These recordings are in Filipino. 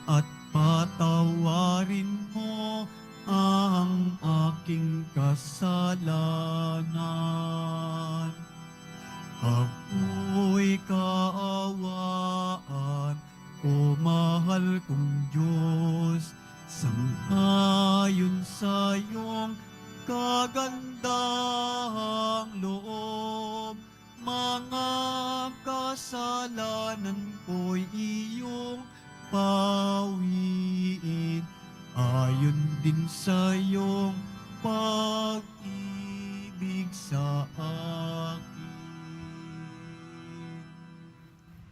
at patawarin mo ang aking kasalanan. Ako'y kaawaan, o mahal kong Diyos, sangayon sa iyong kagandahang loob. Mga kasalanan ko'y iyong pawiin, ayon din sa iyong pag-ibig sa akin.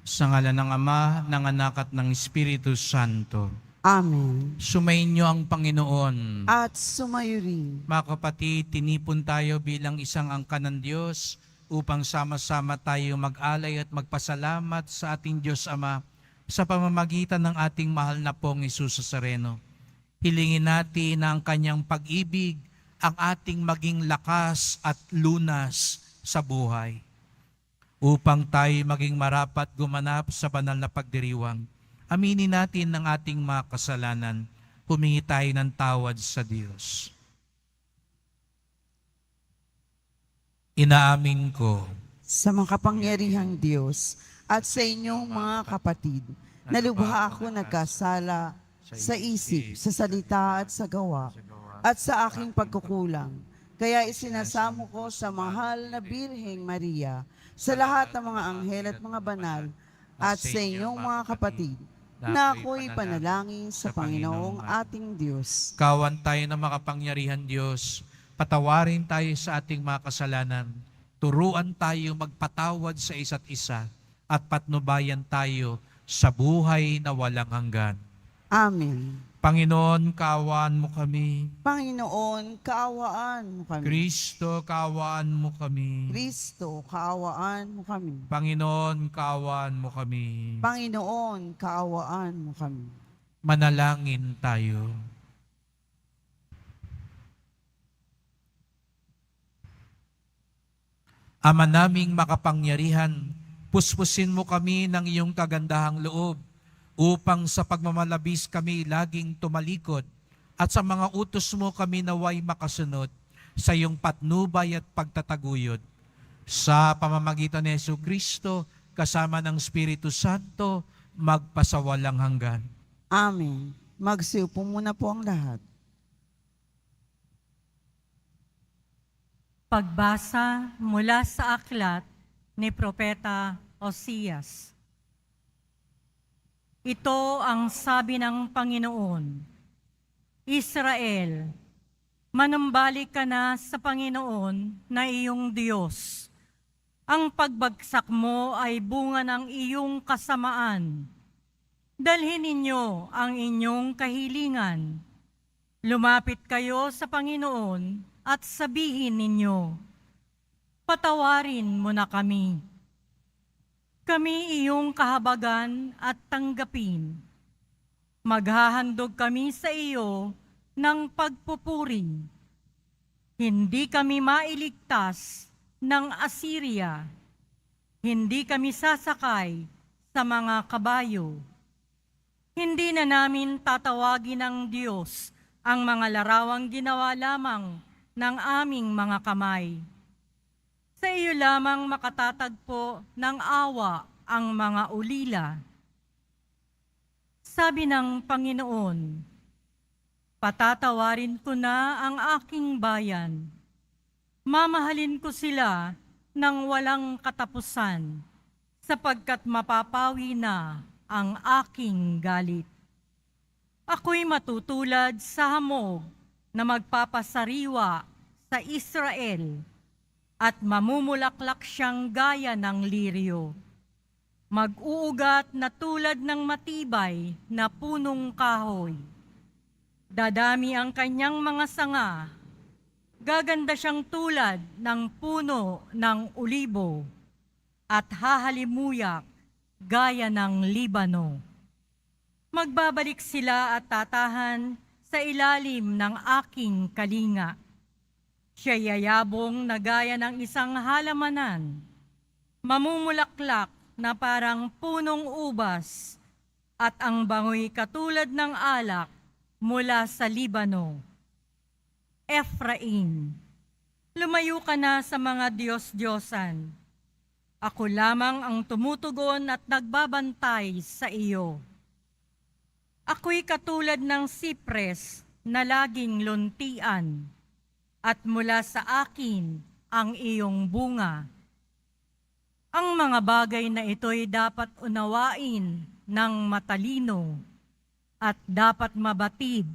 Sa ngalan ng Ama, ng Anak at ng Espiritu Santo. Amen. Sumainyo ang Panginoon. At sumayo rin. Mga kapatid, tinipon tayo bilang isang angkan ng Diyos upang sama-sama tayo mag-alay at magpasalamat sa ating Diyos Ama sa pamamagitan ng ating mahal na pong Hesus Nazareno. Hilingin natin na ang kanyang pag-ibig ang ating maging lakas at lunas sa buhay, upang tayo maging marapat gumanap sa banal na pagdiriwang. Aminin natin ang ating mga kasalanan. Humingi tayo ng tawad sa Diyos. Inaamin ko Sa makapangyarihang Diyos at sa inyong mga kapatid, na lubha ako nagkasala sa isip, sa salita at sa gawa, at sa aking pagkukulang. Kaya isinasamo ko sa mahal na Birheng Maria, sa lahat ng mga anghel at mga banal, at sa inyong mga kapatid, na ako'y panalangin sa Panginoong ating Diyos. kawan tayo ng makapangyarihan Diyos, patawarin tayo sa ating mga kasalanan, turuan tayo magpatawad sa isa't isa, at patnubayan tayo sa buhay na walang hanggan. Amen. Panginoon, kaawaan mo kami. Panginoon, kaawaan mo kami. Kristo, kaawaan mo kami. Kristo, kaawaan mo kami. Panginoon, kaawaan mo kami. Panginoon, kaawaan mo kami. Manalangin tayo. Ama naming makapangyarihan, puspusin mo kami ng iyong kagandahang loob upang sa pagmamalabis kami laging tumalikod at sa mga utos mo kami naway makasunod sa iyong patnubay at pagtataguyod. Sa pamamagitan ni Jesucristo, kasama ng Espiritu Santo, magpasawalang hanggan. Amen. Magsiupo muna po ang lahat. Pagbasa mula sa aklat ni Propeta Osias. Ito ang sabi ng Panginoon: Israel, manambalik ka na sa Panginoon na iyong Diyos. Ang pagbagsak mo ay bunga ng iyong kasamaan. Dalhin ninyo ang inyong kahilingan. Lumapit kayo sa Panginoon at sabihin ninyo, patawarin mo na kami. Kami iyong kahabagan at tanggapin. Maghahandog kami sa iyo ng pagpupuri. Hindi kami mailigtas ng Assyria. Hindi kami sasakay sa mga kabayo. Hindi na namin tatawagin ng Diyos ang mga larawang ginawa lamang ng aming mga kamay. Sa iyo lamang makatatagpo ng awa ang mga ulila. Sabi ng Panginoon, patatawarin ko na ang aking bayan. Mamahalin ko sila ng walang katapusan, sapagkat mapapawi na ang aking galit. Ako'y matutulad sa hamog na magpapasariwa sa Israel, at mamumulaklak siyang gaya ng liryo. Mag-uugat na tulad ng matibay na punong kahoy. Dadami ang kanyang mga sanga. Gaganda siyang tulad ng puno ng ulibo at hahalimuyak gaya ng Libano. Magbabalik sila at tatahan sa ilalim ng aking kalinga. Siya yayabong na gaya ng isang halamanan, mamumulaklak na parang punong ubas, at ang bangoy katulad ng alak mula sa Libano. Ephraim, lumayo ka na sa mga Diyos-Diyosan. Ako lamang ang tumutugon at nagbabantay sa iyo. Ako'y katulad ng sipres na laging luntian, at mula sa akin ang iyong bunga. Ang mga bagay na ito'y dapat unawain ng matalino at dapat mabatid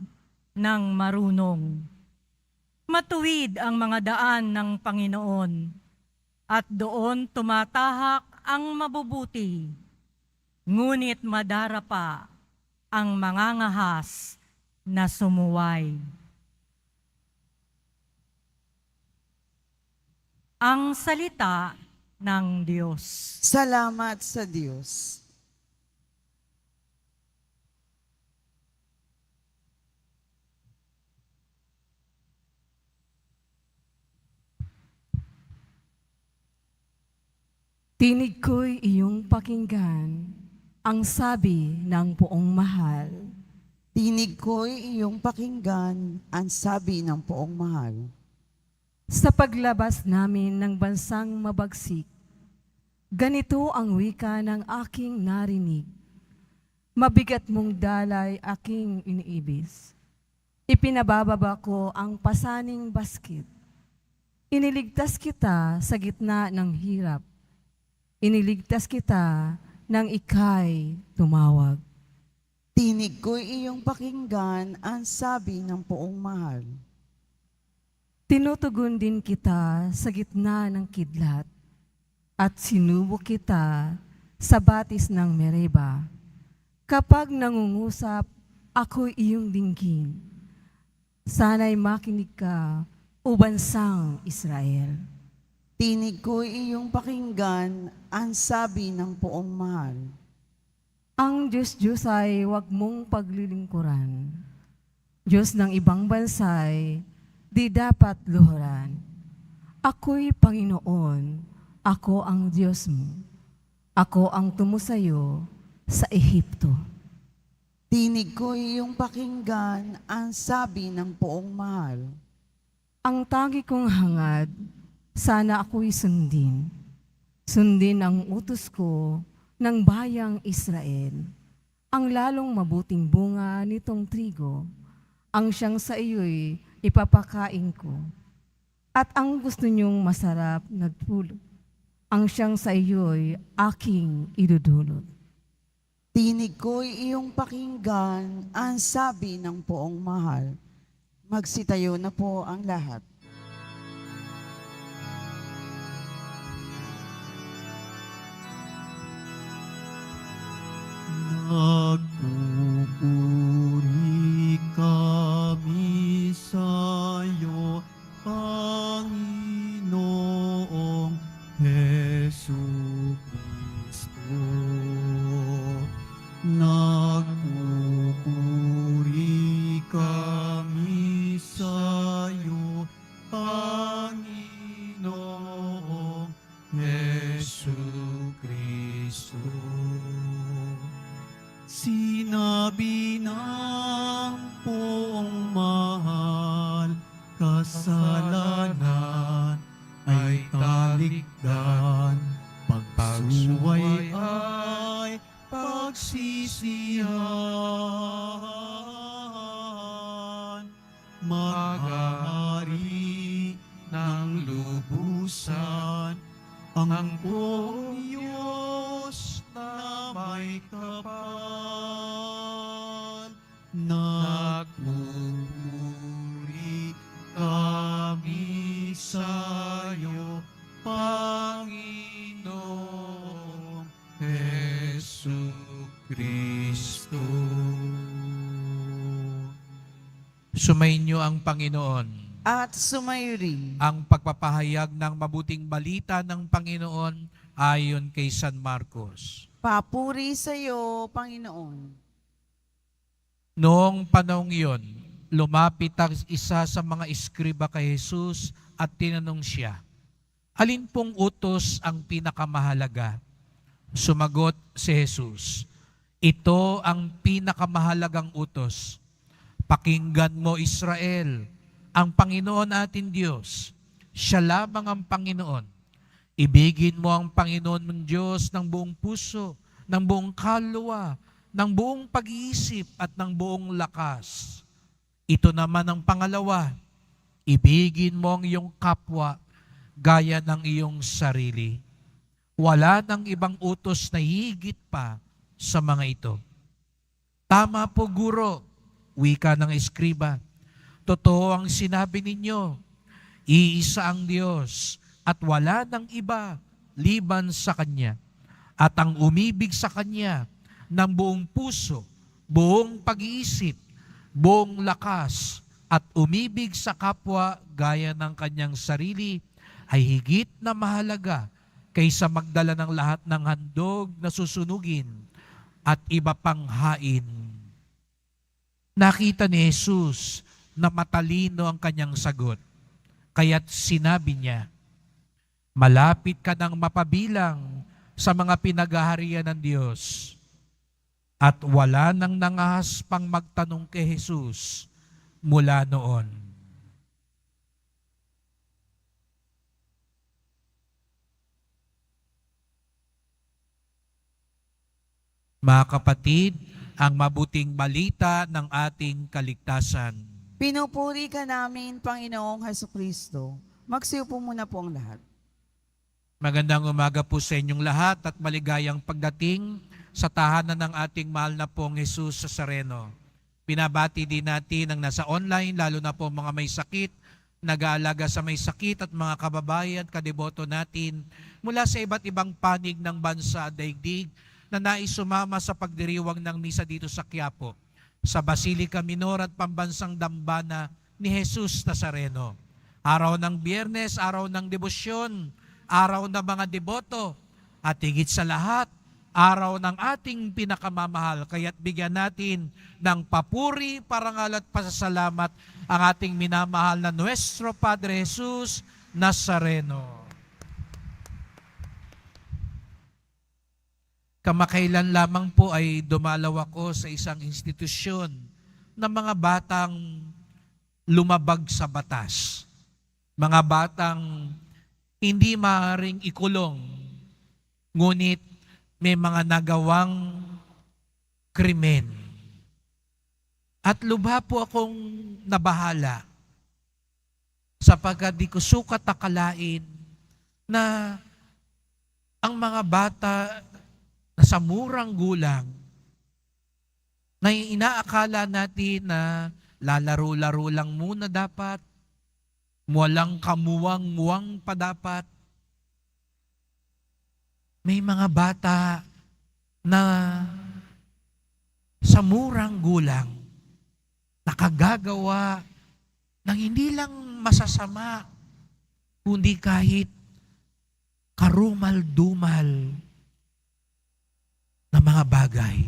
ng marunong. Matuwid ang mga daan ng Panginoon at doon tumatahak ang mabubuti, ngunit madarapa ang mangangahas na sumuway. Ang salita ng Diyos. Salamat sa Diyos. Tinig ko'y iyong pakinggan, ang sabi ng poong mahal. Tinig ko'y iyong pakinggan, ang sabi ng poong mahal. Sa paglabas namin ng bansang mabagsik, ganito ang wika ng aking narinig. Mabigat mong dalay aking iniibis. Ipinabababa ko ang pasaning basket. Iniligtas kita sa gitna ng hirap. Iniligtas kita nang ika'y tumawag. Tinig ko'y iyong pakinggan, ang sabi ng poong mahal. Tinutugon din kita sa gitna ng kidlat at sinubo kita sa batis ng Mereba. Kapag nangungusap, ako'y iyong dinggin. Sana'y makinig ka, o bansang Israel. Tinig ko'y iyong pakinggan, ang sabi ng poong mahal. Ang Diyos ay huwag mong paglilingkuran. Diyos ng ibang bansay, di dapat luhuran. Ako'y Panginoon, ako ang Diyos mo. Ako ang tumusayo sa Ehipto. Tinig ko'y iyong pakinggan, ang sabi ng poong mahal. Ang tangi kong hangad, sana ako'y sundin. Sundin ang utos ko ng bayang Israel. Ang lalong mabuting bunga nitong trigo, ang siyang sa iyo'y ipapakain ko. At ang gusto niyong masarap na pulot, ang siyang sa iyo'y aking idudulot. Tinig ko'y iyong pakinggan, ang sabi ng poong mahal. Magsitayo na po ang lahat. Nagpupuri kami sa'yo, Panginoong Jesucristo. Nagpupuri kami sa'yo, Panginoong Jesucristo. Sinabi ng poong mahal, kasalanan ay talikdan, pagsuway ay pagsisihan. Maghahari ng lubusan ang poong Diyos na may kapal. Nagpupuri kami sa'yo, Panginoong Jesucristo. Sumainyo ang Panginoon. At sumayo rin. Ang pagpapahayag ng mabuting balita ng Panginoon ayon kay San Marcos. Papuri sa iyo, Panginoon. Noong panahong iyon, lumapit ang isa sa mga iskriba kay Jesus at tinanong siya, alin pong utos ang pinakamahalaga? Sumagot si Jesus, Ito ang pinakamahalagang utos. Pakinggan mo, Israel, ang Panginoon ating Diyos. Siya lamang ang Panginoon. Ibigin mo ang Panginoon mong Diyos ng buong puso, ng buong kaluluwa, ng buong pag-iisip at ng buong lakas. Ito naman ang pangalawa, ibigin mo ang iyong kapwa gaya ng iyong sarili. Wala nang ibang utos na higit pa sa mga ito. Tama po, guro, wika ng eskriba. Totoo ang sinabi ninyo, iisa ang Diyos at wala nang iba liban sa Kanya. At ang umibig sa Kanya ng buong puso, buong pag-iisip, buong lakas, at umibig sa kapwa gaya ng kanyang sarili ay higit na mahalaga kaysa magdala ng lahat ng handog na susunugin at iba pang hain. Nakita ni Jesus na matalino ang kanyang sagot, kaya't sinabi niya, malapit ka nang mapabilang sa mga pinaghaharian ng Diyos. At wala nang nangahas pang magtanong kay Jesus mula noon. Mga kapatid, ang mabuting balita ng ating kaligtasan. Pinupuri ka namin, Panginoong Hesukristo. Magsiupo muna po ang lahat. Magandang umaga po sa inyong lahat at maligayang pagdating sa tahanan ng ating mahal na pong Jesus Nazareno. Pinabati din natin ang nasa online, lalo na po mga may sakit, nag-aalaga sa may sakit at mga kababayan, kadeboto natin mula sa iba't ibang panig ng bansa at daigdig na nais sumama sa pagdiriwang ng misa dito sa Quiapo, sa Basilica Minor at Pambansang Dambana ni Jesus Nazareno. Araw ng Biyernes, araw ng debosyon, araw ng mga deboto, at higit sa lahat, araw ng ating pinakamamahal, kaya't bigyan natin ng papuri, parangal at pasasalamat ang ating minamahal na Nuestro Padre Jesus Nazareno. Kamakailan lamang po ay dumalaw ako sa isang institusyon ng mga batang lumabag sa batas. Mga batang hindi maaaring ikulong, ngunit may mga nagawang krimen. At lubha po akong nabahala sapagkat di ko sukat akalain na ang mga bata na sa murang gulang na inaakala natin na lalaro-laro lang muna dapat, walang kamuwang-muwang pa dapat, may mga bata na sa murang gulang nakagagawa ng hindi lang masasama, kundi kahit karumal-dumal na mga bagay.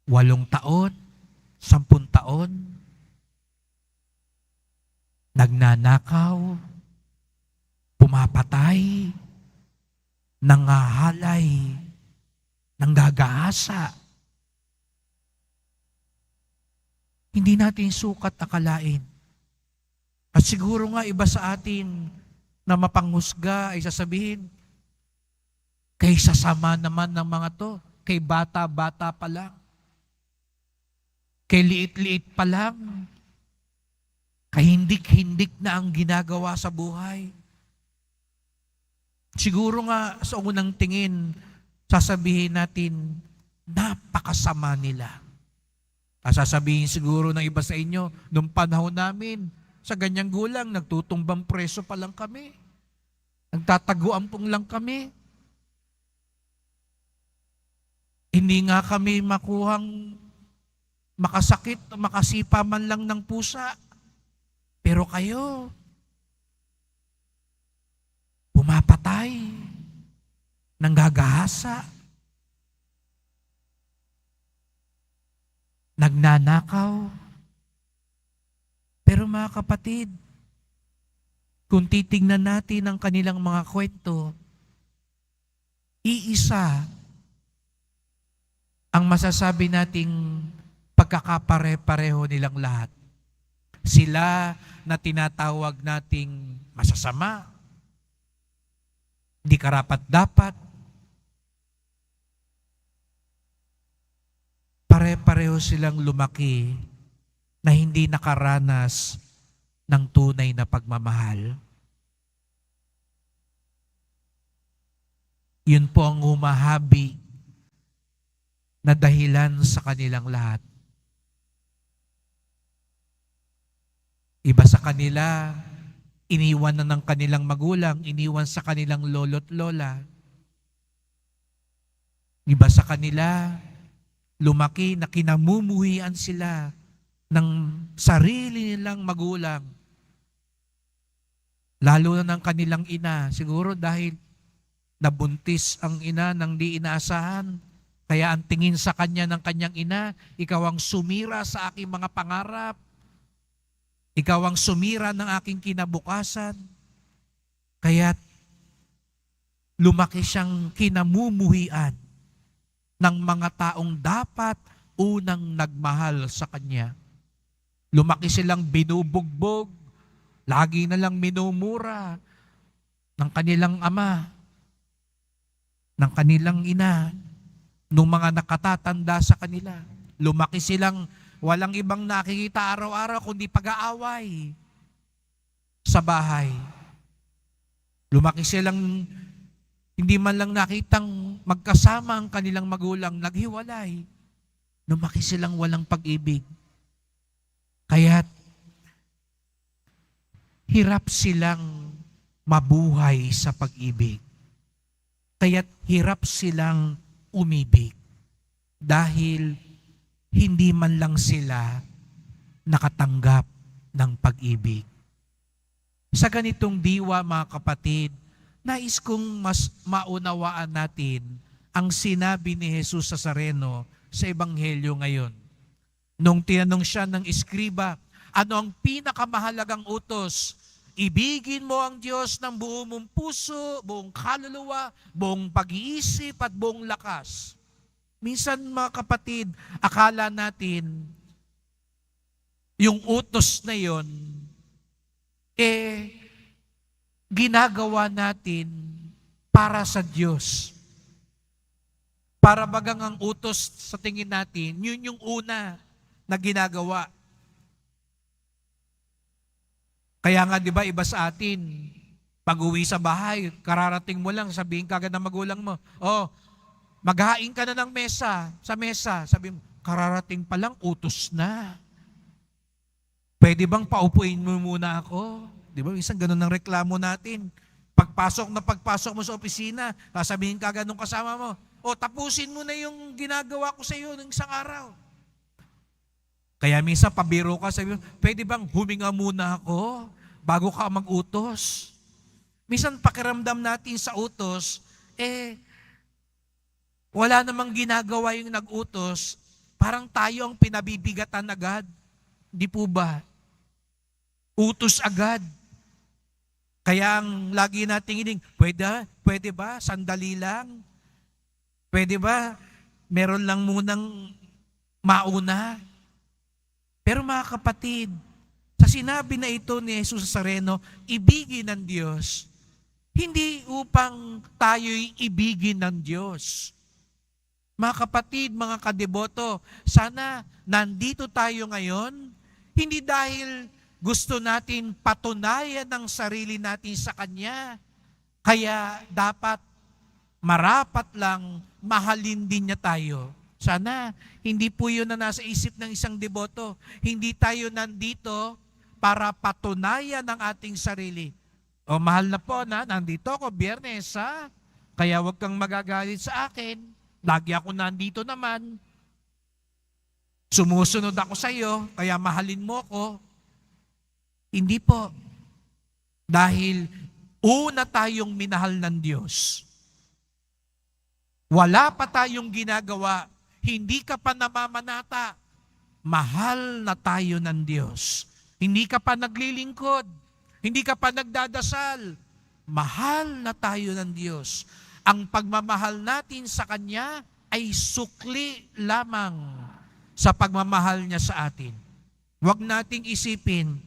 8 taon, 10 taon, nagnanakaw, pumapatay, nangahalay, nanggagaasa. Hindi natin sukat akalain. At siguro nga iba sa atin na mapanghusga ay sasabihin, kay sasama naman ng mga to, kay bata-bata pa lang, kay liit-liit pa lang, kay hindik-hindik na ang ginagawa sa buhay. Siguro nga sa unang tingin, sasabihin natin, napakasama nila. Sasabihin siguro ng iba sa inyo, nung panahon namin, sa ganyang gulang, nagtutumbang preso pa lang kami. Nagtataguampong lang kami. Hindi nga kami makuhang makasakit o makasipa man lang ng pusa. Pero kayo, pumapatay, nanggagahasa, nagnanakaw. Pero mga kapatid, kung titingnan natin ang kanilang mga kwento, iisa ang masasabi nating pagkakapare-pareho nilang lahat. Sila na tinatawag nating masasama, di karapat-dapat, pare-pareho silang lumaki na hindi nakaranas ng tunay na pagmamahal. Yun po ang humahabi na dahilan sa kanilang lahat. Iba sa kanila, iniwan na ng kanilang magulang, iniwan sa kanilang lolo't lola. Iba sa kanila, lumaki na kinamumuhian sila ng sarili nilang magulang. Lalo na ng kanilang ina, siguro dahil nabuntis ang ina ng di inaasahan. Kaya ang tingin sa kanya ng kanyang ina, ikaw ang sumira sa aking mga pangarap. Ikaw ang sumira ng aking kinabukasan. Kaya lumaki siyang kinamumuhian ng mga taong dapat unang nagmahal sa kanya. Lumaki silang binubugbog, lagi na lang minumura ng kanilang ama, ng kanilang ina, nung mga nakatatanda sa kanila. Lumaki silang walang ibang nakikita araw-araw kundi pag-aaway sa bahay. Lumaki silang hindi man lang nakitang magkasama ang kanilang magulang, naghiwalay. Lumaki silang walang pag-ibig. Kaya't hirap silang mabuhay sa pag-ibig. Kaya't hirap silang umibig dahil hindi man lang sila nakatanggap ng pag-ibig. Sa ganitong diwa, mga kapatid, nais kong mas maunawaan natin ang sinabi ni Jesus Nazareno sa Ebanghelyo ngayon. Nung tinanong siya ng iskriba, ano ang pinakamahalagang utos? Ibigin mo ang Diyos ng buong mong puso, buong kaluluwa, buong pag-iisip at buong lakas. Minsan, mga kapatid, akala natin yung utos na yon, ginagawa natin para sa Diyos. Para bagang ang utos sa tingin natin, yun yung una na ginagawa. Kaya nga, di ba, iba sa atin, pag-uwi sa bahay, kararating mo lang, sabihin kagad ng magulang mo, maghain ka na ng mesa, sa mesa. Sabi mo, kararating pa lang, utos na. Pwede bang paupuin mo muna ako? Di ba, isang ganun ang reklamo natin. Pagpasok mo sa opisina, sasabihin kagad nung kasama mo, tapusin mo na yung ginagawa ko sa iyo ng isang araw. Kaya minsan pabiro ka, sabi mo, pwede bang huminga muna ako bago ka mag-utos? Minsan pakiramdam natin sa utos, wala namang ginagawa yung nag-utos, parang tayo ang pinabibigatan agad. Di po ba? Utos agad. Kaya ang lagi nating hiling, pwede ba? Sandali lang? Pwede ba? Meron lang munang mauna? Pero mga kapatid, sa sinabi na ito ni Jesus Nazareno, ibigin ng Diyos, hindi upang tayo'y ibigin ng Diyos. Mga kapatid, mga kadeboto, sana nandito tayo ngayon, hindi dahil gusto natin patunayan ang sarili natin sa Kanya, kaya dapat marapat lang mahalin din niya tayo. Sana hindi po yun na nasa isip ng isang deboto. Hindi tayo nandito para patunayan ang ating sarili. Mahal na po nandito ako, Biyernes, ha? Kaya huwag kang magagalit sa akin. Lagi ako nandito naman. Sumusunod ako sa iyo, kaya mahalin mo ko. Hindi po. Dahil una tayong minahal ng Diyos. Wala pa tayong ginagawa. Hindi ka pa namamanata. Mahal na tayo ng Diyos. Hindi ka pa naglilingkod. Hindi ka pa nagdadasal. Mahal na tayo ng Diyos. ang pagmamahal natin sa Kanya ay sukli lamang sa pagmamahal niya sa atin. Huwag nating isipin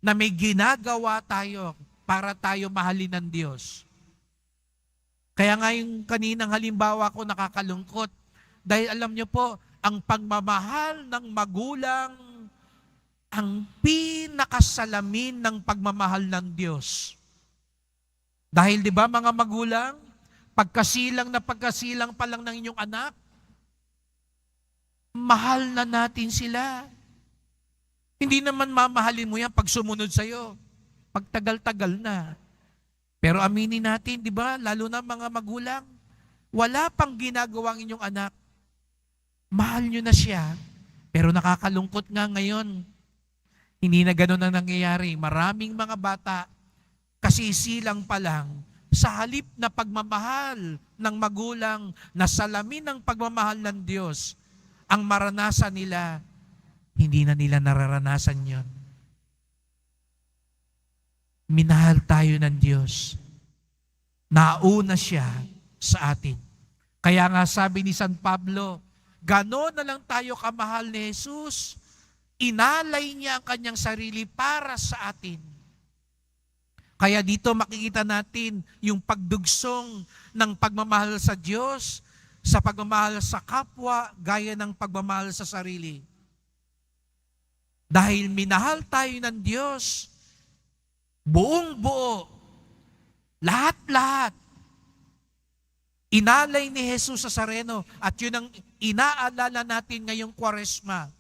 na may ginagawa tayo para tayo mahalin ng Diyos. Kaya nga yung kaninang halimbawa ko nakakalungkot. Dahil alam niyo po, ang pagmamahal ng magulang ang pinakasalamin ng pagmamahal ng Diyos. Dahil di ba mga magulang, pagkasilang pa lang ng inyong anak, mahal na natin sila. Hindi naman mamahalin mo yan pag sumunod sa'yo. Pag tagal-tagal na. Pero aminin natin, di ba, lalo na mga magulang, wala pang ginagawang inyong anak. Mahal nyo na siya. Pero nakakalungkot nga ngayon, hindi na ganun ang nangyayari. Maraming mga bata, kasisilang pa lang, sa halip na pagmamahal ng magulang, na salamin ng pagmamahal ng Diyos, ang maranasan nila, hindi na nila nararanasan yon. Minahal tayo ng Diyos. Nauna siya sa atin. Kaya nga sabi ni San Pablo, gano'n na lang tayo kamahal ni Jesus. Inalay niya ang kanyang sarili para sa atin. Kaya dito makikita natin yung pagdugsong ng pagmamahal sa Diyos, sa pagmamahal sa kapwa, gaya ng pagmamahal sa sarili. Dahil minahal tayo ng Diyos, buong buo, lahat-lahat, inalay ni Jesus sa Nazareno, at yun ang inaalala natin ngayong Kwaresma.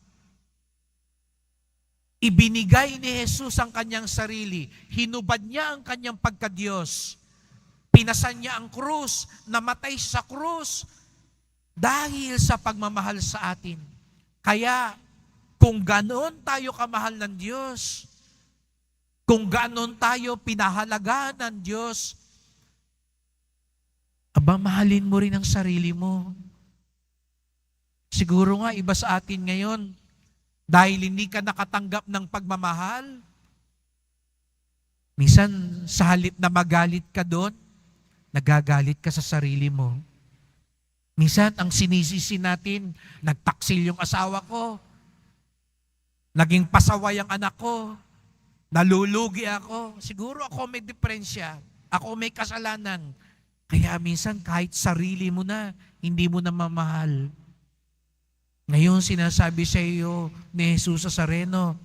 Ibinigay ni Jesus ang kanyang sarili, hinubad niya ang kanyang pagka-Diyos, pinasan niya ang krus, namatay sa krus, dahil sa pagmamahal sa atin. Kaya, kung ganoon tayo kamahal ng Diyos, kung ganoon tayo pinahalagaan ng Diyos, aba, mahalin mo rin ang sarili mo. Siguro nga, iba sa atin ngayon, dahil hindi ka nakatanggap ng pagmamahal, minsan sa halip na magalit ka doon, nagagalit ka sa sarili mo. Minsan, ang sinisisi natin, nagtaksil yung asawa ko, naging pasaway ang anak ko, nalulugi ako. Siguro ako may diferensya, ako may kasalanan. Kaya minsan kahit sarili mo na, hindi mo na mamahal. Ngayon sinasabi sa iyo ni Jesus sa Nazareno,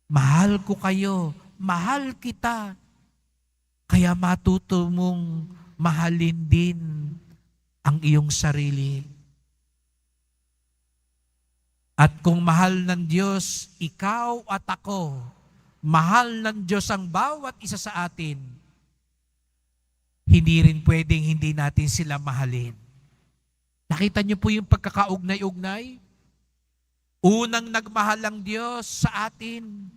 mahal ko kayo, mahal kita. Kaya matuto mong mahalin din ang iyong sarili. At kung mahal ng Diyos, ikaw at ako, mahal ng Diyos ang bawat isa sa atin, hindi rin pwedeng hindi natin sila mahalin. Nakita niyo po yung pagkakaugnay-ugnay? Unang nagmahal ang Diyos sa atin,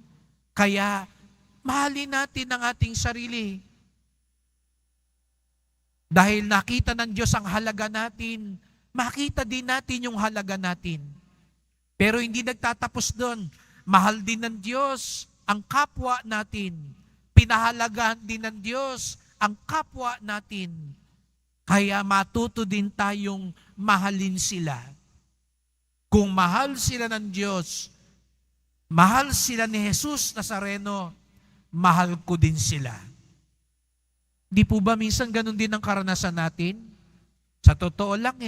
kaya mahalin natin ang ating sarili. Dahil nakita ng Diyos ang halaga natin, makita din natin yung halaga natin. Pero hindi nagtatapos doon. Mahal din ng Diyos ang kapwa natin. Pinahalagahan din ng Diyos ang kapwa natin. Kaya matuto din tayong mahalin sila. Kung mahal sila ng Diyos, mahal sila ni Jesus Nazareno, mahal ko din sila. Di po ba minsan ganun din ang karanasan natin? Sa totoo lang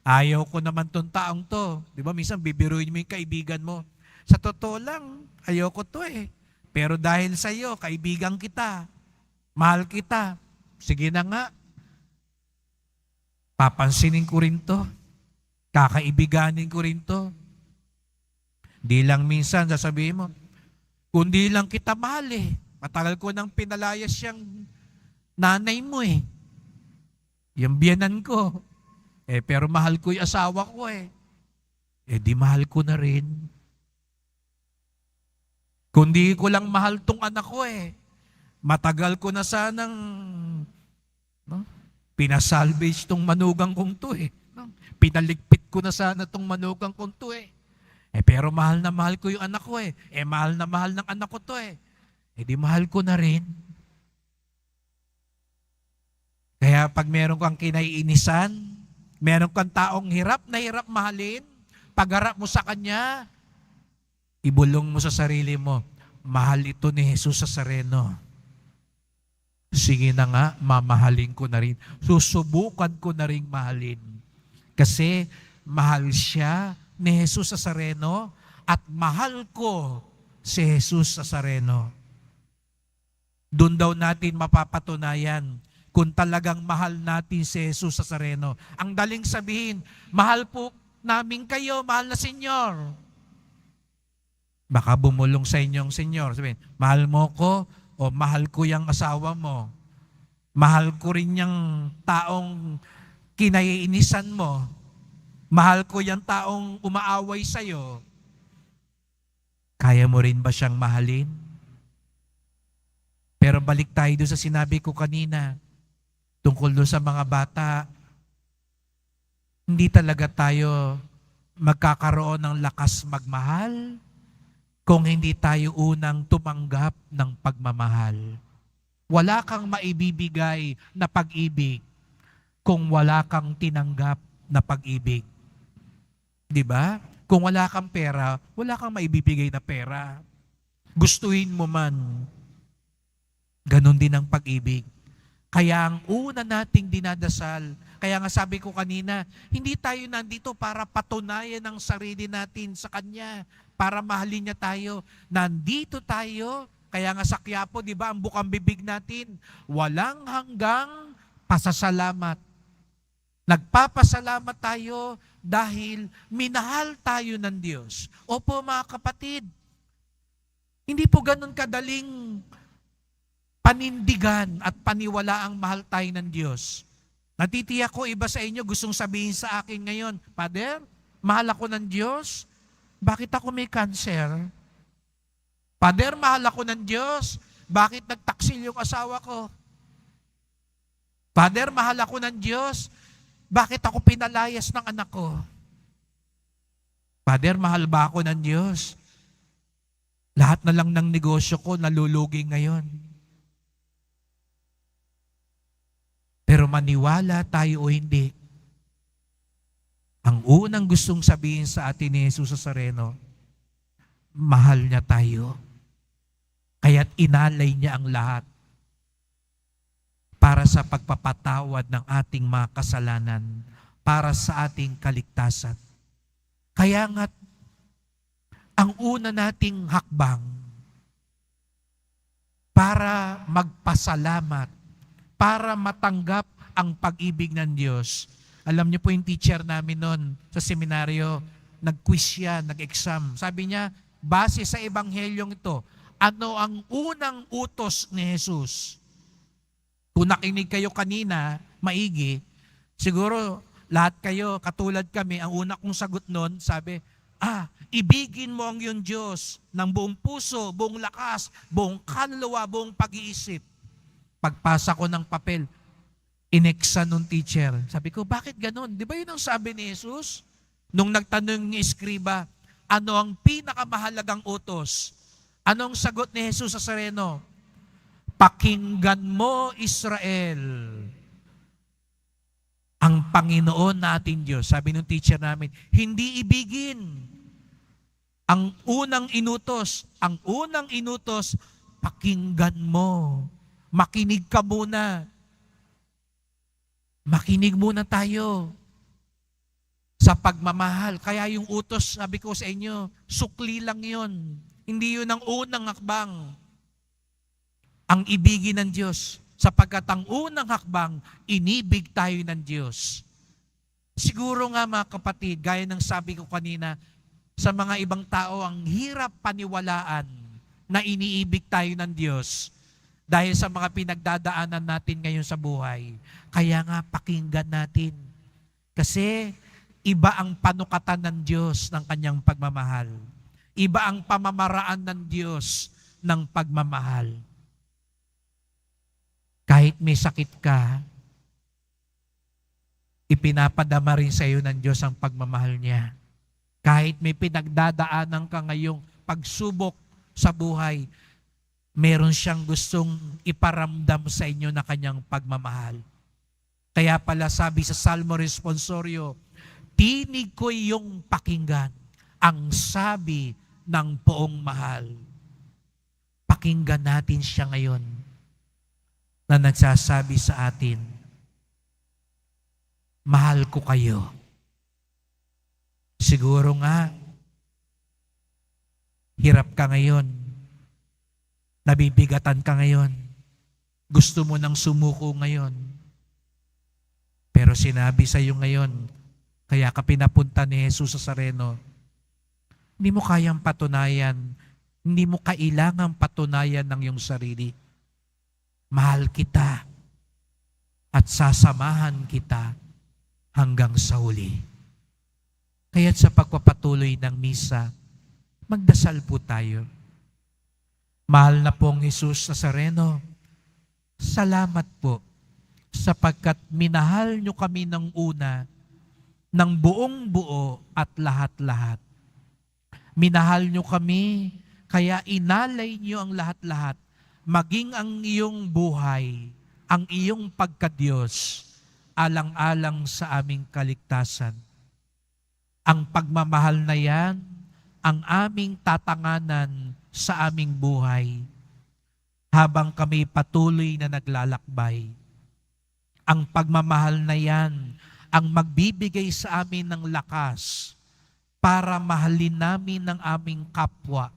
ayaw ko naman tong taong to. Di ba minsan bibiruin mo yung kaibigan mo. Sa totoo lang, ayaw ko to Pero dahil sa iyo, kaibigan kita, mahal kita, sige na nga. Papansinin ko rin to. Kakaibiganin ko rin to. Di lang minsan sasabihin mo, kundi lang kita mahal Matagal ko nang pinalayas siyang nanay mo Yung biyanan ko. Pero mahal ko yung asawa ko di mahal ko na rin. Kundi ko lang mahal tong anak ko Matagal ko na sanang pinasalvage tong manugang kong to Pinaligpit ko na sana tong manugang kong to pero mahal na mahal ko yung anak ko mahal na mahal ng anak ko to di mahal ko na rin. Kaya pag meron kang kinaiinisan, meron kang taong hirap na hirap mahalin, pagharap mo sa kanya, ibulong mo sa sarili mo, mahal ito ni Jesus Nazareno. Sige na nga, mamahalin ko na rin. Susubukan ko na rin mahalin. Kasi mahal siya ni Jesus Nazareno at mahal ko si Jesus Nazareno. Doon daw natin mapapatunayan kung talagang mahal natin si Jesus Nazareno. Ang daling sabihin, mahal po namin kayo, mahal na Senyor. Baka bumulong sa inyong Senyor. Sabihin, mahal mo ko o mahal ko yung asawa mo. Mahal ko rin yung taong kinaiinisan mo. Mahal ko yung taong umaaway sa'yo. Kaya mo rin ba siyang mahalin? Pero balik tayo doon sa sinabi ko kanina, tungkol doon sa mga bata, hindi talaga tayo magkakaroon ng lakas magmahal kung hindi tayo unang tumanggap ng pagmamahal. Wala kang maibibigay na pag-ibig kung wala kang tinanggap na pag-ibig. Di ba? Kung wala kang pera, wala kang maibibigay na pera. Gustuhin mo man, ganon din ang pag-ibig. Kaya ang una nating dinadasal, kaya nga sabi ko kanina, hindi tayo nandito para patunayan ang sarili natin sa Kanya, para mahalin niya tayo. Nandito tayo, kaya nga sa Quiapo, di ba, ang bukang bibig natin, walang hanggang pasasalamat. Nagpapasalamat tayo dahil minahal tayo ng Diyos. Opo mga kapatid, hindi po ganun kadaling panindigan at paniwala ang mahal tayo ng Diyos. Natitiyak ko iba sa inyo gustong sabihin sa akin ngayon, Father, mahal ako ng Diyos, bakit ako may cancer? Father, mahal ako ng Diyos, bakit nagtaksil yung asawa ko? Father, mahal ako ng Diyos, bakit ako pinalayas ng anak ko? Father, mahal ba ako ng Diyos? Lahat na lang ng negosyo ko nalulugi ngayon. Pero maniwala tayo o hindi, ang unang gustong sabihin sa atin ni Jesus Nazareno, mahal niya tayo. Kaya't inalay niya ang lahat para sa pagpapatawad ng ating mga kasalanan, para sa ating kaligtasan. Kaya nga, ang una nating hakbang para magpasalamat, para matanggap ang pag-ibig ng Diyos. Alam niyo po yung teacher namin noon sa seminaryo, nag-quiz siya, nag-exam. Sabi niya, base sa ebanghelyong ito, ano ang unang utos ni Jesus? Kung nakinig kayo kanina, maigi, siguro lahat kayo, katulad kami, ang una kong sagot noon, sabi, ibigin mo ang iyong Diyos ng buong puso, buong lakas, buong kaluluwa, buong pag-iisip. Pagpasa ko ng papel, ineksa nung teacher. Sabi ko, bakit ganun? Di ba yun ang sabi ni Jesus? Nung nagtanong ni Eskriba, ano ang pinakamahalagang utos? Anong sagot ni Jesus Nazareno? Pakinggan mo, Israel, ang Panginoon natin Diyos. Sabi ng teacher namin, hindi ibigin. Ang unang inutos, pakinggan mo. Makinig ka muna. Makinig muna tayo sa pagmamahal. Kaya yung utos, sabi ko sa inyo, sukli lang yun. Hindi yun ang unang hakbang. Ang ibigin ng Diyos, sapagkat ang unang hakbang, inibig tayo ng Diyos. Siguro nga mga kapatid, gaya ng sabi ko kanina, sa mga ibang tao, ang hirap paniwalaan na iniibig tayo ng Diyos dahil sa mga pinagdadaanan natin ngayon sa buhay. Kaya nga, pakinggan natin. Kasi iba ang panukatan ng Diyos ng kanyang pagmamahal. Iba ang pamamaraan ng Diyos ng pagmamahal. Kahit may sakit ka, ipinapadama rin sa iyo ng Diyos ang pagmamahal niya. Kahit may pinagdadaanan ka ngayong pagsubok sa buhay, meron siyang gustong iparamdam sa inyo na kanyang pagmamahal. Kaya pala sabi sa Salmo Responsorio, tinig ko iyong pakinggan, ang sabi ng poong mahal. Pakinggan natin siya ngayon na nagsasabi sa atin, mahal ko kayo. Siguro nga, hirap ka ngayon, nabibigatan ka ngayon, gusto mo nang sumuko ngayon. Pero sinabi sa iyo ngayon, kaya ka pinapunta ni Jesus sa Sareno, hindi mo kayang patunayan, hindi mo kailangang patunayan ng iyong sarili. Mahal kita at sasamahan kita hanggang sa huli. Kaya't sa pagpapatuloy ng misa, magdasal po tayo. Mahal na pong Jesus Nazareno, salamat po sapagkat minahal niyo kami ng una, ng buong buo at lahat-lahat. Minahal niyo kami, kaya inalay niyo ang lahat-lahat, maging ang iyong buhay, ang iyong pagkadiyos, alang-alang sa aming kaligtasan. Ang pagmamahal na yan, ang aming tatanganan sa aming buhay, habang kami patuloy na naglalakbay. Ang pagmamahal na yan, ang magbibigay sa amin ng lakas para mahalin namin ng aming kapwa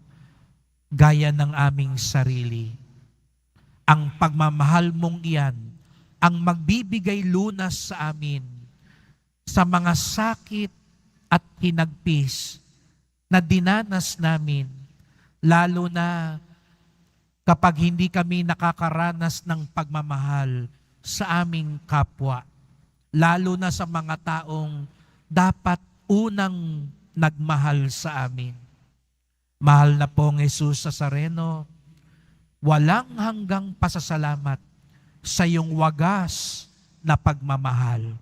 gaya ng aming sarili. Ang pagmamahal mong iyan ang magbibigay lunas sa amin sa mga sakit at hinagpis na dinanas namin, lalo na kapag hindi kami nakakaranas ng pagmamahal sa aming kapwa, lalo na sa mga taong dapat unang nagmahal sa amin. Mahal na pong Jesus Nazareno, walang hanggang pasasalamat sa iyong wagas na pagmamahal.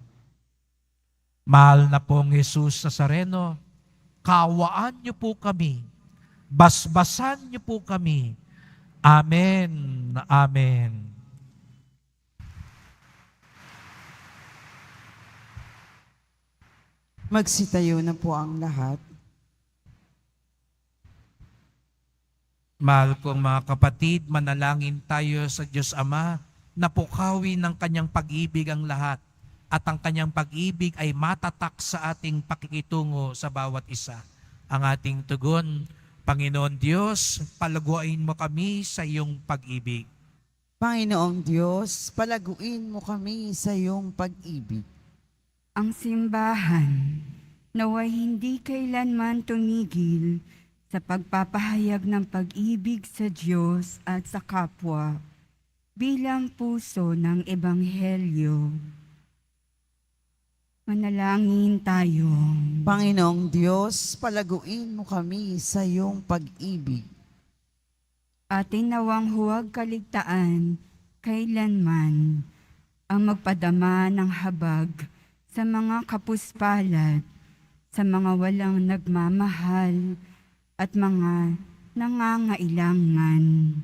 Mahal na pong Jesus Nazareno, kaawaan niyo po kami, basbasan niyo po kami. Amen. Amen. Magsitayo na po ang lahat. Mahal kong mga kapatid, manalangin tayo sa Diyos Ama na pukawin ng kanyang pag-ibig ang lahat at ang kanyang pag-ibig ay matatak sa ating pakikitungo sa bawat isa. Ang ating tugon, Panginoon Diyos, palaguin mo kami sa iyong pag-ibig. Panginoong Diyos, palaguin mo kami sa iyong pag-ibig. Ang simbahan naway hindi kailanman tumigil sa pagpapahayag ng pag-ibig sa Diyos at sa kapwa bilang puso ng Ebanghelyo. Manalangin tayo. Panginoong Diyos, palaguin mo kami sa iyong pag-ibig. Atin nawang huwag kaligtaan kailanman ang magpadama ng habag sa mga kapuspalad, sa mga walang nagmamahal at mga nangangailangan.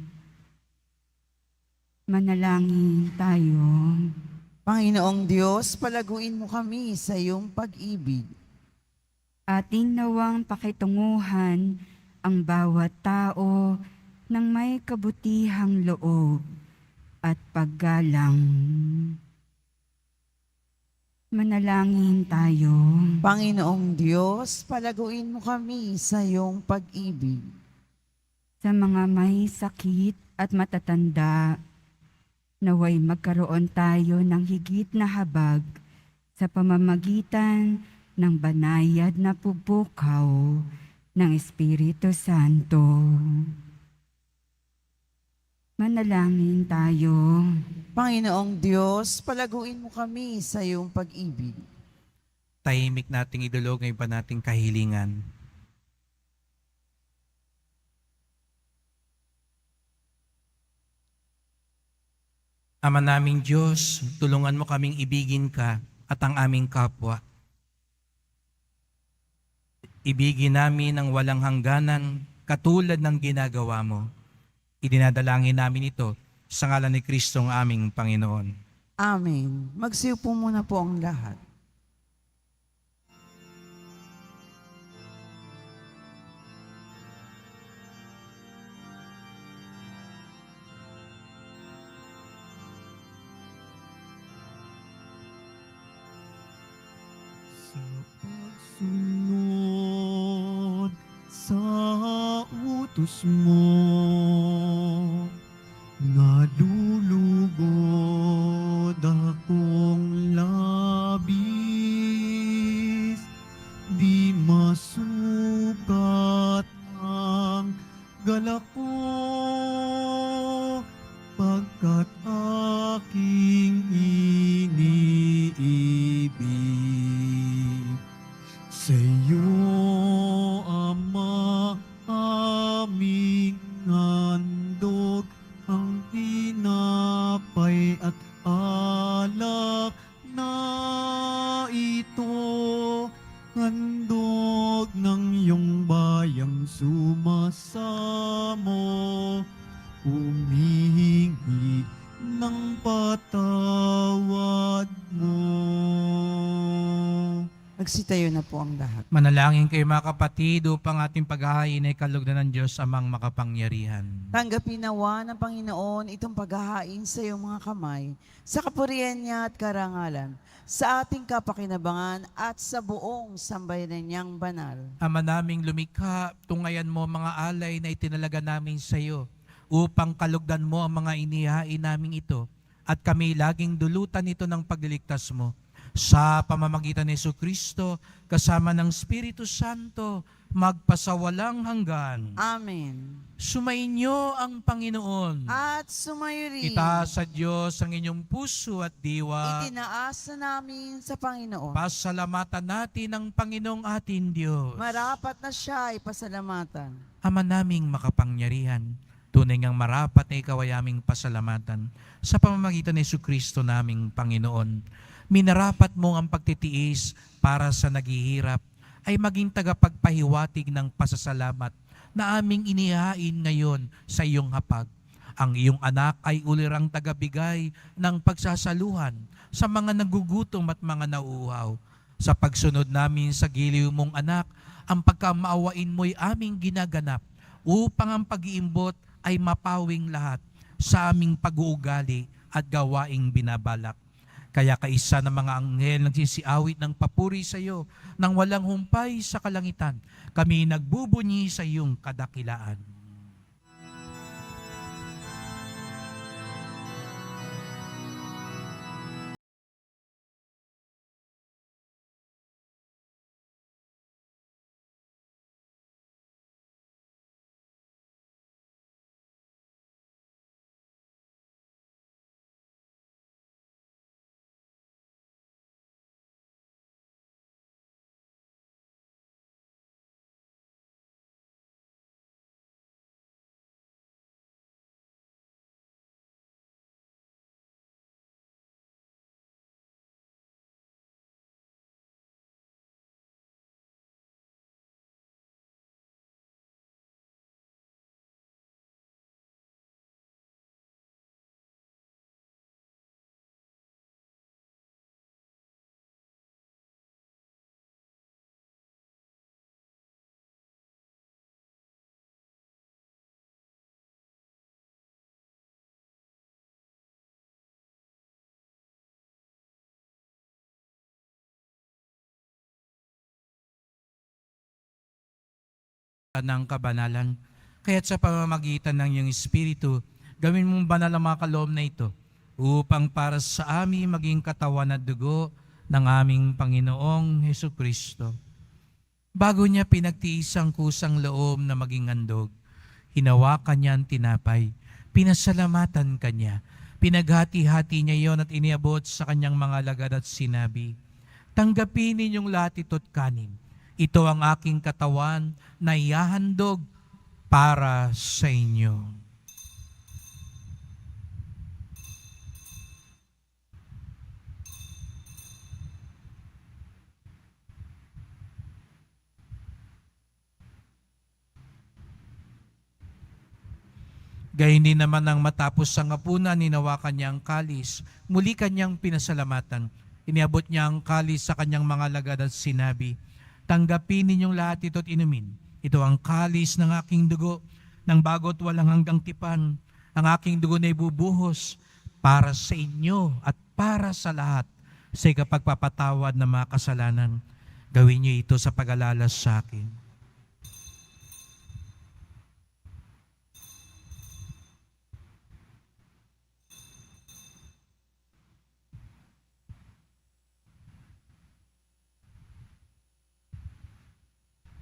Manalangin tayo. Panginoong Diyos, palaguin mo kami sa iyong pag-ibig. Ating nawang pakitunguhan ang bawat tao ng may kabutihang loob at paggalang. Manalangin tayo. Panginoong Diyos, palaguin mo kami sa iyong pag-ibig. Sa mga may sakit at matatanda, naway magkaroon tayo ng higit na habag sa pamamagitan ng banayad na pagbukaw ng Espiritu Santo. Manalangin tayo. Panginoong Diyos, palaguin mo kami sa iyong pag-ibig. Tahimik nating idulog ng iba nating kahilingan. Ama naming Diyos, tulungan mo kaming ibigin ka at ang aming kapwa. Ibigin namin ang walang hangganan katulad ng ginagawa mo. Idinadalangin namin ito sa ngalan ni Kristong aming Panginoon. Amen. Magsiupo muna po ang lahat. Sa pagsunod sa utos mo, nalulugod akong labis, di masukat ang galak ko, pagkat aking iniibig. Sa iyo, Ama, aming handog ang tinapay at alak na ito, handog ng iyong bayang sumasamo, humihingi ng patawad mo. Magsitayo na po ang lahat. Manalangin kayo mga kapatid upang ating paghahain ay kalugdan ng Diyos amang makapangyarihan. Tanggapin nawa ng Panginoon itong paghahain sa iyong mga kamay, sa kapurihan niya at karangalan, sa ating kapakinabangan at sa buong sambayanan niyang banal. Ama naming lumikha, tungayan mo ang mga alay na itinalaga namin sa iyo upang kalugdan mo ang mga inihain namin ito at kami laging dulutan ito ng pagliligtas mo. Sa pamamagitan ni Jesucristo, kasama ng Espiritu Santo, magpasawalang hanggan. Amen. Sumainyo ang Panginoon. At sumayo rin. Itaas sa Diyos ang inyong puso at diwa. Itinaasa namin sa Panginoon. Pasalamatan natin ang Panginoong ating Diyos. Marapat na siya ay pasalamatan. Ama naming makapangyarihan, tunay ngang marapat na ikaw ay aming pasalamatan sa pamamagitan ni Jesucristo naming Panginoon. Minarapat mo ang pagtitiis para sa naghihirap ay maging tagapagpahiwatig ng pasasalamat na aming inihain ngayon sa iyong hapag. Ang iyong anak ay ulirang tagabigay ng pagsasaluhan sa mga nagugutom at mga nauuhaw. Sa pagsunod namin sa giliw mong anak, ang pagkamaawain mo'y aming ginaganap upang ang pag-iimbot ay mapawing lahat sa aming pag-uugali at gawaing binabalak. Kaya kaisa ng mga anghel nagsisiawit ng papuri sa iyo nang walang humpay sa kalangitan. Kami nagbubunyi sa iyong kadakilaan. Ng kabanalan. Kaya't sa pamamagitan ng iyong Espiritu, gawin mong banal ang mga kaloob na ito upang para sa amin maging katawan at dugo ng aming Panginoong Hesukristo. Bago niya pinagtiis ang kusang loob na maging handog, hinawakan niya ang tinapay, pinasalamatan kanya, pinaghati-hati niya iyon at iniabot sa kanyang mga lagad at sinabi, "Tanggapin ninyong lahat ito't kanin. Ito ang aking katawan na ihahandog para sa inyo." Gayun din naman nang matapos ang hapunan, ninawakan niya ang kalis. Muli kanyang pinasalamatan. Iniabot niya ang kalis sa kanyang mga lagad at sinabi, "Tanggapin ninyong lahat ito at inumin. Ito ang kalis ng aking dugo, ng bago't walang hanggang tipan. Ang aking dugo na ibubuhos para sa inyo at para sa lahat sa ikapagpapatawad ng mga kasalanan. Gawin niyo ito sa pag-alala sa akin."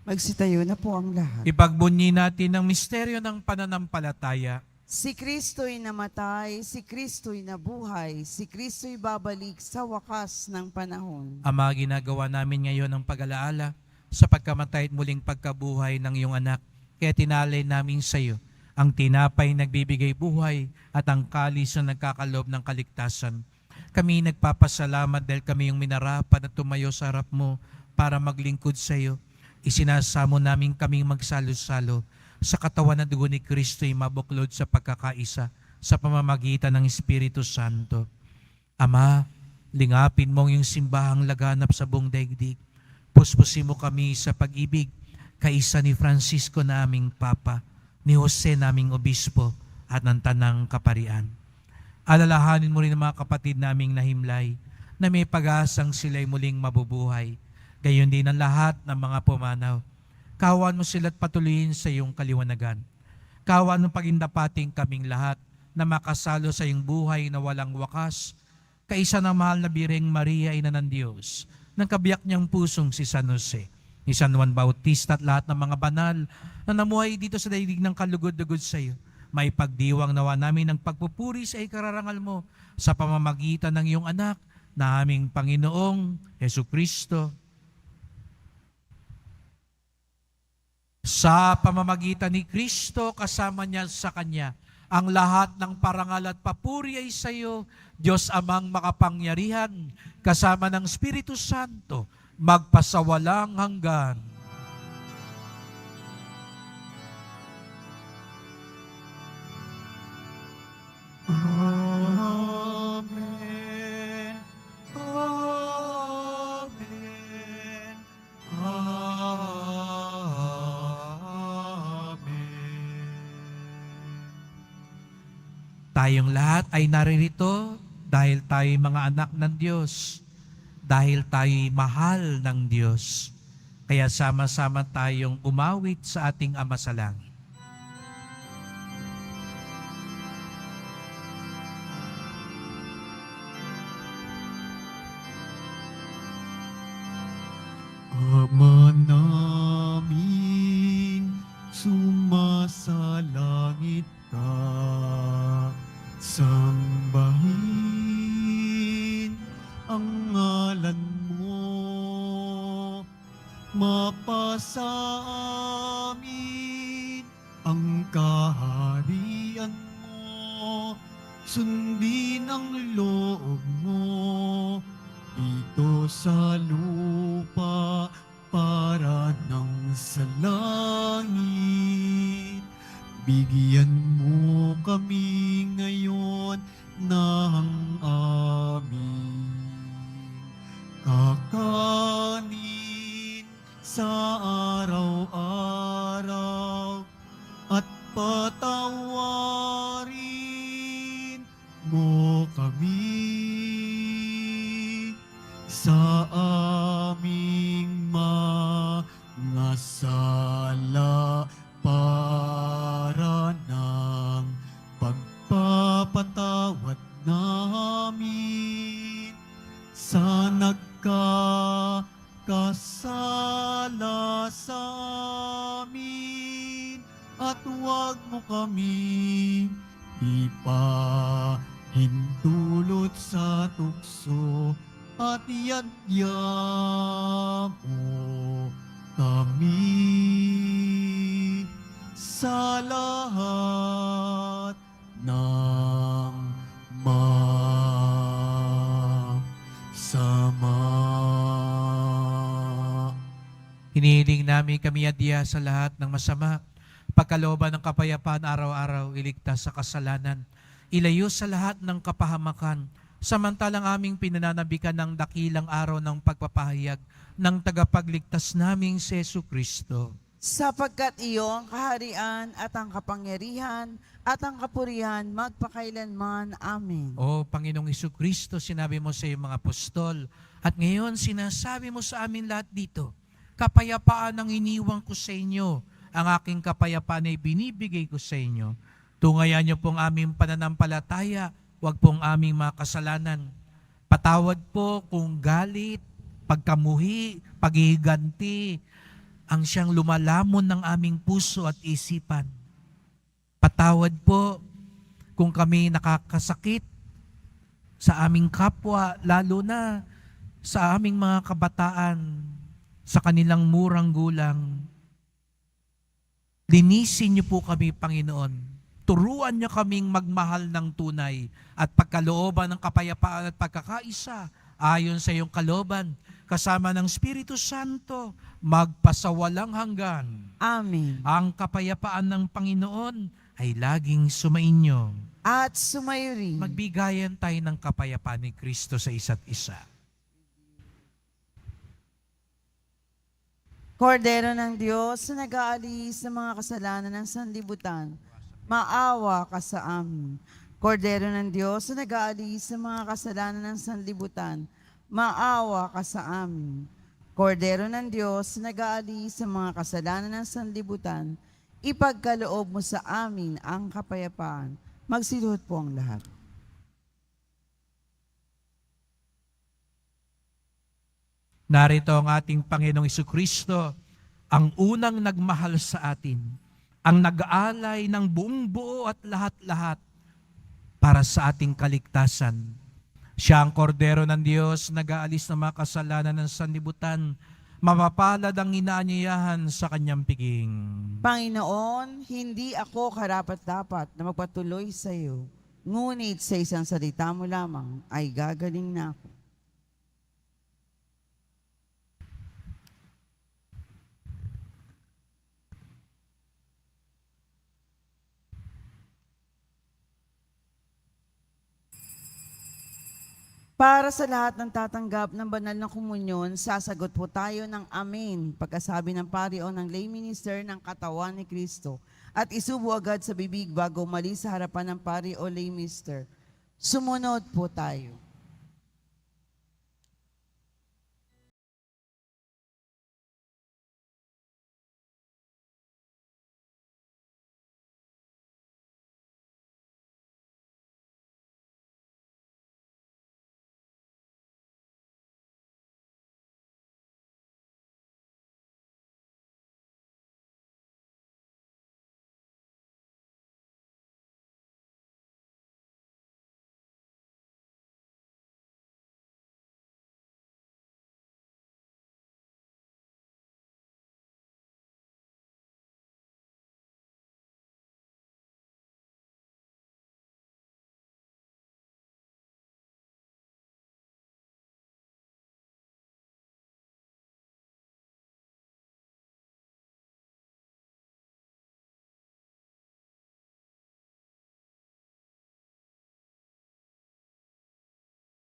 Magsitayo na po ang lahat. Ipagbunyi natin ang misteryo ng pananampalataya. Si Kristo'y namatay, si Kristo'y nabuhay, si Kristo'y babalik sa wakas ng panahon. Ama, ginagawa namin ngayon ang pag-alaala sa pagkamatay at muling pagkabuhay ng iyong anak. Kaya tinalay namin sa iyo ang tinapay nagbibigay buhay at ang kalis na nagkakalob ng kaligtasan. Kami nagpapasalamat dahil kami yung minarapan at tumayo sa harap mo para maglingkod sa iyo. Isinasamo namin kaming magsalo-salo sa katawan na dugo ni Kristo'y mabuklod sa pagkakaisa sa pamamagitan ng Espiritu Santo. Ama, lingapin mo ang iyong simbahang laganap sa buong daigdig. Puspusin mo kami sa pag-ibig, kaisa ni Francisco na aming Papa, ni Jose naming Obispo, at ng Tanang Kaparian. Alalahanin mo rin ang mga kapatid naming nahimlay, na may pag-asang sila'y muling mabubuhay. Gayon din ang lahat ng mga pumanaw. Kawan mo sila't patuloyin sa iyong kaliwanagan. Kawan mo pagindapating kaming lahat na makasalo sa iyong buhay na walang wakas. Kaisa ng mahal na Birheng Maria, Ina ng Diyos, ng kabiyak niyang pusong si San Jose, ni San Juan Bautista at lahat ng mga banal na namuhay dito sa daigdig ng kalugod-lugod sa iyo. May pagdiwang nawa namin ng pagpupuri sa ikararangal mo sa pamamagitan ng iyong anak na aming Panginoong Jesucristo. Sa pamamagitan ni Kristo, kasama niya sa Kanya, ang lahat ng parangal at papuri ay sa iyo, Diyos Amang makapangyarihan, kasama ng Espiritu Santo, magpasawalang hanggan. Amen. Amen. Amen. Tayong lahat ay naririto dahil tayo'y mga anak ng Diyos, dahil tayo'y mahal ng Diyos. Kaya sama-sama tayong umawit sa ating Ama sa Langit. Ama namin, sumasalangit ka, sambahin ang ngalan mo, mapasa amin ang kaharian mo, sundin ang loob mo, dito sa lupa para ng sa langit. Bigyan mo kami ngayon ng aming kakanin sa araw-araw at patawarin mo kami sa aming mga sala para ng pagpapatawad namin sa nagkakasala sa amin, at huwag mo kami ipahintulot sa tukso, at yadya mo kami sa lahat ng masama. Hinihiling namin kami adya sa lahat ng masama, pagkalooban ng kapayapaan araw-araw, iligtas sa kasalanan, ilayo sa lahat ng kapahamakan, samantalang aming pinananabikan ng dakilang araw ng pagpapahayag ng tagapagligtas naming si Jesucristo. Sapagkat iyo ang kaharian at ang kapangyarihan at ang kapurihan magpakailanman. Amen. O Panginoong Jesucristo, sinabi mo sa iyong mga apostol, at ngayon sinasabi mo sa amin lahat dito, kapayapaan ang iniwang ko sa inyo, ang aking kapayapaan ay binibigay ko sa inyo. Tungayan niyo pong aming pananampalataya, huwag pong aming mga kasalanan. Patawad po kung galit, pagkamuhi, paghihiganti, ang siyang lumalamon ng aming puso at isipan. Patawad po kung kami nakakasakit sa aming kapwa, lalo na sa aming mga kabataan, sa kanilang murang gulang. Linisin niyo po kami, Panginoon. Turuan niyo kaming magmahal ng tunay at pagkalooban ng kapayapaan at pagkakaisa ayon sa iyong kalooban, kasama ng Espiritu Santo, magpasawalang hanggan. Amen. Ang kapayapaan ng Panginoon ay laging sumainyo. At sumayo rin. Magbigayan tayo ng kapayapaan ni Kristo sa isa't isa. Kordero ng Diyos na nag-aalis sa mga kasalanan ng sanlibutan, maawa ka sa amin. Kordero ng Diyos na nag-aalis sa mga kasalanan ng sanlibutan, maawa ka sa amin. Kordero ng Diyos na nag-aalis sa mga kasalanan ng sanlibutan, ipagkaloob mo sa amin ang kapayapaan. Magsiluhod po ang lahat. Narito ang ating Panginoong Jesucristo, ang unang nagmahal sa atin, ang nag-aalay ng buong buo at lahat-lahat para sa ating kaligtasan. Siya ang kordero ng Diyos, nag-aalis ng mga kasalanan ng sanlibutan, mapapalad ang inaanyayahan sa kanyang piging. Panginoon, hindi ako karapat-dapat na magpatuloy sa iyo, ngunit sa isang salita mo lamang ay gagaling na ako. Para sa lahat ng tatanggap ng banal na komunyon, sasagot po tayo ng Amen pagkasabi ng pari o ng lay minister ng katawan ni Kristo at isubo agad sa bibig bago umalis sa harapan ng pari o lay minister. Sumunod po tayo.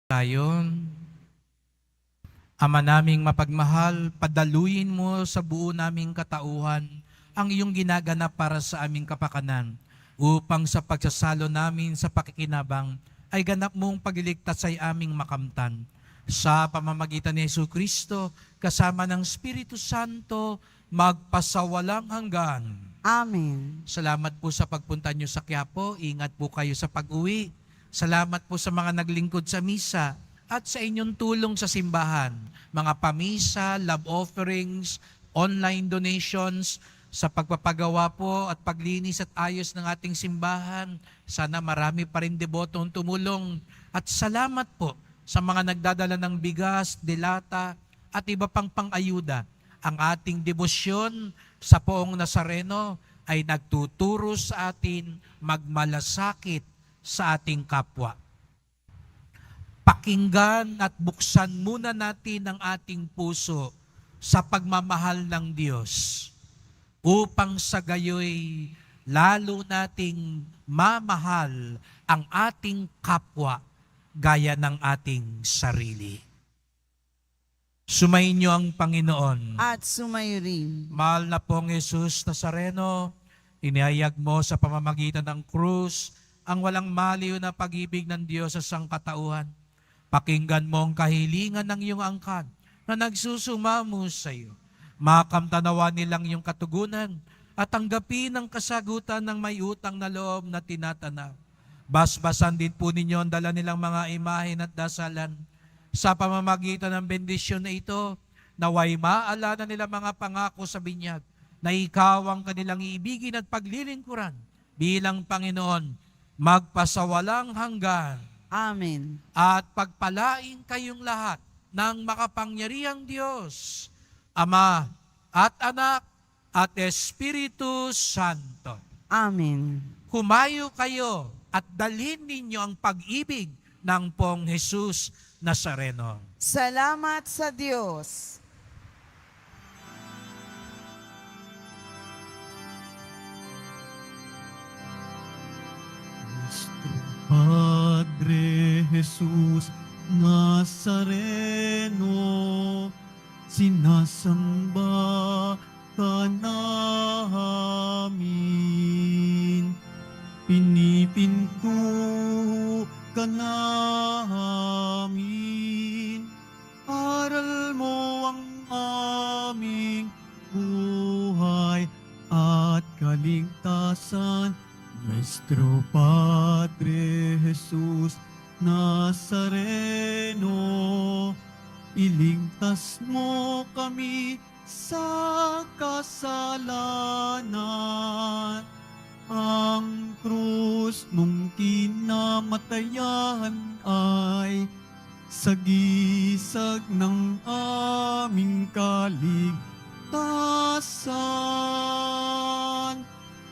Tayo, Ama naming mapagmahal, padaluyin mo sa buo naming katauhan ang iyong ginaganap para sa aming kapakanan, upang sa pagsasalo namin sa pakikinabang ay ganap mong pagliligtas ay aming makamtan. Sa pamamagitan ni Jesucristo, kasama ng Espiritu Santo, magpasawalang hanggan. Amen. Salamat po sa pagpunta nyo sa Quiapo. Ingat po kayo sa pag-uwi. Salamat po sa mga naglingkod sa misa at sa inyong tulong sa simbahan. Mga pamisa, love offerings, online donations, sa pagpapagawa po at paglinis at ayos ng ating simbahan. Sana marami pa rin debotong tumulong. At salamat po sa mga nagdadala ng bigas, delata at iba pang pang-ayuda. Ang ating debosyon sa Poong Nazareno ay nagtuturo sa atin magmalasakit sa ating kapwa. Pakinggan at buksan muna natin ang ating puso sa pagmamahal ng Diyos upang sa gayoy lalo nating mamahal ang ating kapwa gaya ng ating sarili. Sumainyo ang Panginoon. At sumayo rin. Mahal na pong Jesus Nazareno, inihayag mo sa pamamagitan ng krus ang walang maliw na pag-ibig ng Diyos sa sangkatauhan. Pakinggan mo ang kahilingan ng iyong angkan na nagsusumamo sa iyo. Makamtanawa nilang iyong katugunan at tanggapin ang kasagutan ng may utang na loob na tinatanaw. Basbasan din po ninyo ang dala nilang mga imahen at dasalan. Sa pamamagitan ng bendisyon na ito, naway maalala nila mga pangako sa binyag na ikaw ang kanilang iibigin at paglilingkuran bilang Panginoon, magpasawalang hanggan. Amen. At pagpalain kayong lahat ng makapangyarihang Diyos, Ama at Anak at Espiritu Santo. Amen. Humayo kayo at dalhin ninyo ang pag-ibig ng Pong Jesus Nazareno. Salamat sa Diyos. Nuestro Padre Jesús Nazareno, sinasamba ka namin, pinipinto ka namin, aral mo ang aming buhay at kaligtasan. Nuestro Padre Jesús Nazareno, iligtas mo kami sa kasalanan. Ang krus mong kinamatayan ay sagisag ng aming kaligtasan.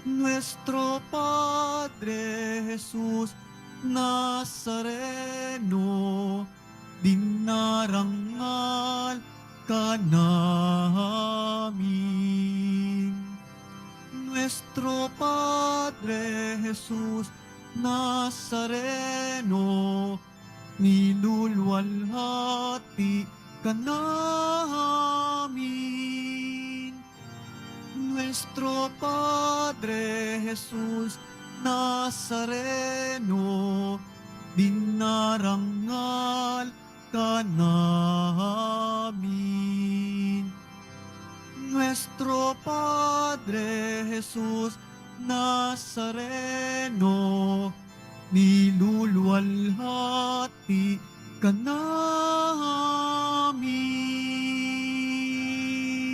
Nuestro Padre Jesús Nazareno, dinarangal ka namin. Nuestro Padre Jesús Nazareno, niluluwalhati ka namin. Nuestro Padre Jesús Nazareno, dinarangal ka namin. Nuestro Padre Jesús Nazareno, niluluwalhati ka namin.